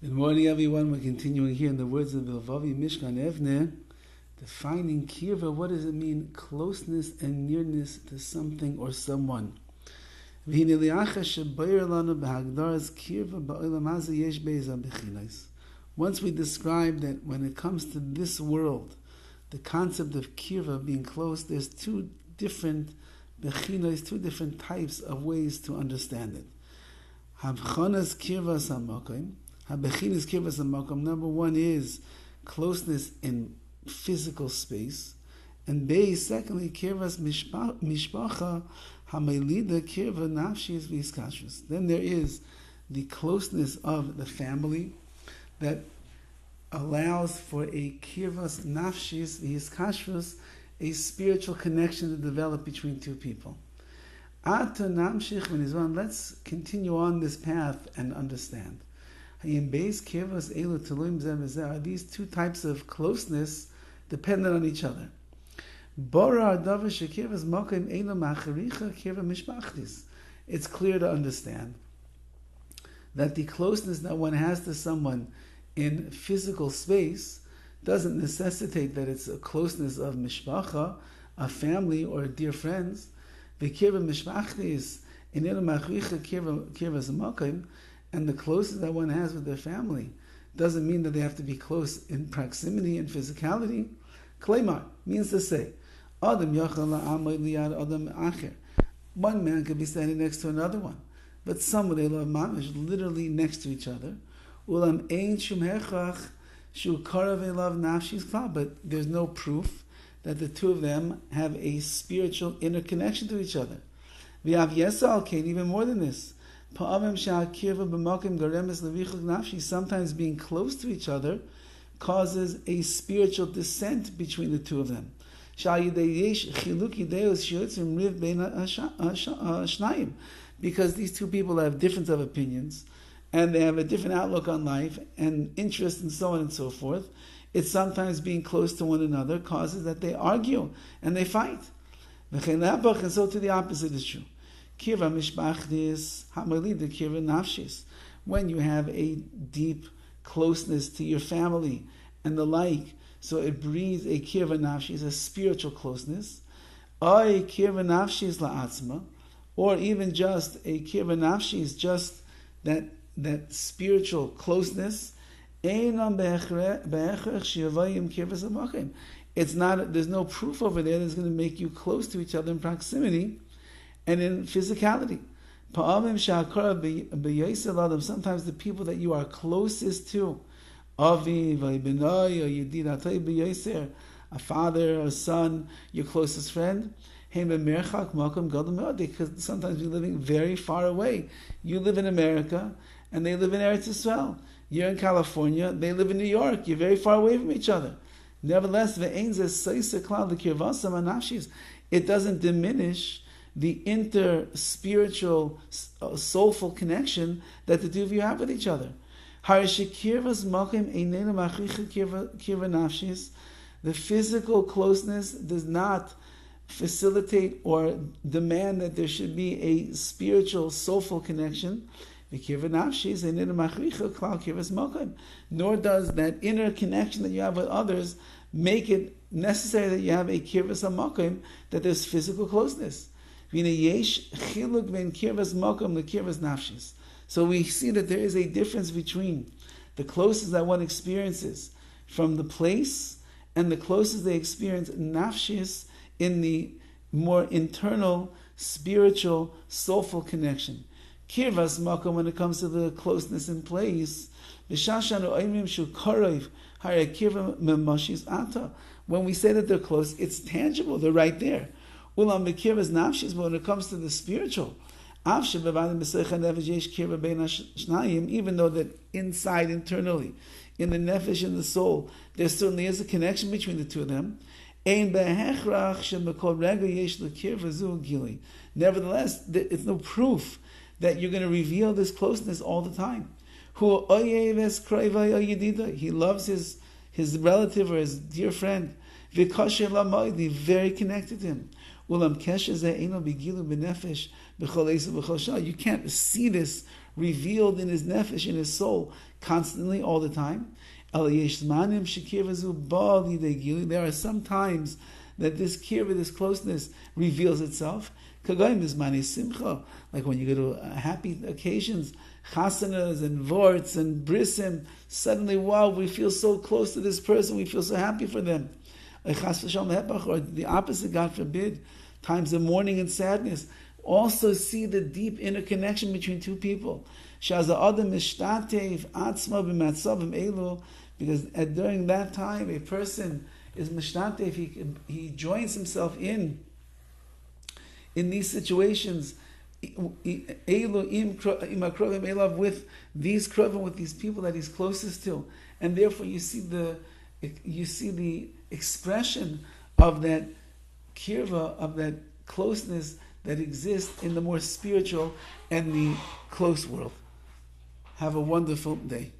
Good morning, everyone. We're continuing here in the words of BILVAVI, MISHKAN, EVNEH, defining kirva. What does it mean? Closeness and nearness to something or someone. Once we describe that when it comes to this world, the concept of kirva being close, there's two different bechinos, two different types of ways to understand it. Habchanas kirvas hamakom. Habechinas kirvas hamakom. Number one is closeness in physical space, and secondly, kirvas mishpacha hamelida kirva nafshis v'iskashus. Then there is the closeness of the family that allows for a kirvas nafshis v'iskashus, a spiritual connection to develop between two people. Let's continue on this path and understand. Are these two types of closeness dependent on each other? It's clear to understand that the closeness that one has to someone in physical space doesn't necessitate that it's a closeness of mishpacha, a family or dear friends. The kirva mishpachtis inenu machricha kirva zamakim, and the closeness that one has with their family doesn't mean that they have to be close in proximity and physicality. Kleimar means to say, Adam yachal la'amoy liyad Adam acher. One man could be standing next to another one, but some they love mamish, literally next to each other. Ulam ein shum hechach shu karav elav nafshis klal, but there's no proof that the two of them have a spiritual interconnection to each other. We have yesal kate, even more than this. Sometimes being close to each other causes a spiritual descent between the two of them. Because these two people have difference of opinions, and they have a different outlook on life and interest and so on and so forth. It's sometimes being close to one another causes that they argue and they fight. And so to the opposite is true. Kirva mishpachtis hamelida kirva nafshis. When you have a deep closeness to your family and the like, so it breeds a kirva nafshis, a spiritual closeness. Oy kirva nafshis la'atzma, or even just a kirva nafshis, just that spiritual closeness. It's not. There's no proof over there that's going to make you close to each other in proximity and in physicality. Sometimes the people that you are closest to, a father, a son, your closest friend, they could sometimes be living very far away. You live in America and they live in Eretz Yisrael. You're in California, they live in New York. You're very far away from each other. Nevertheless, it doesn't diminish the inter-spiritual, soulful connection that the two of you have with each other. The physical closeness does not facilitate or demand that there should be a spiritual, soulful connection. Nor does that inner connection that you have with others make it necessary that you have a kirvas hamakom, that there's physical closeness. So we see that there is a difference between the closeness that one experiences from the place and the closeness they experience nafshis in the more internal, spiritual, soulful connection. Kirvas makom, when it comes to the closeness in place, when we say that they're close, it's tangible, they're right there. When it comes to the spiritual, even though that inside, internally, in the nefesh and the soul, there certainly is a connection between the two of them. Nevertheless, it's no proof that you're going to reveal this closeness all the time. He loves his relative or his dear friend. Very connected to him. You can't see this revealed in his nefesh, in his soul, constantly, all the time. There are some times that this kirva, this closeness, reveals itself. Like when you go to happy occasions, chasanas and vorts and brisim, suddenly, wow, we feel so close to this person, we feel so happy for them. Or the opposite, God forbid, times of mourning and sadness. Also see the deep interconnection between two people. Because during that time, a person is mishtatef, he joins himself in these situations, with these krovim, with these people that he's closest to, and therefore you see the expression of that kirva, of that closeness that exists in the more spiritual and the close world. Have a wonderful day.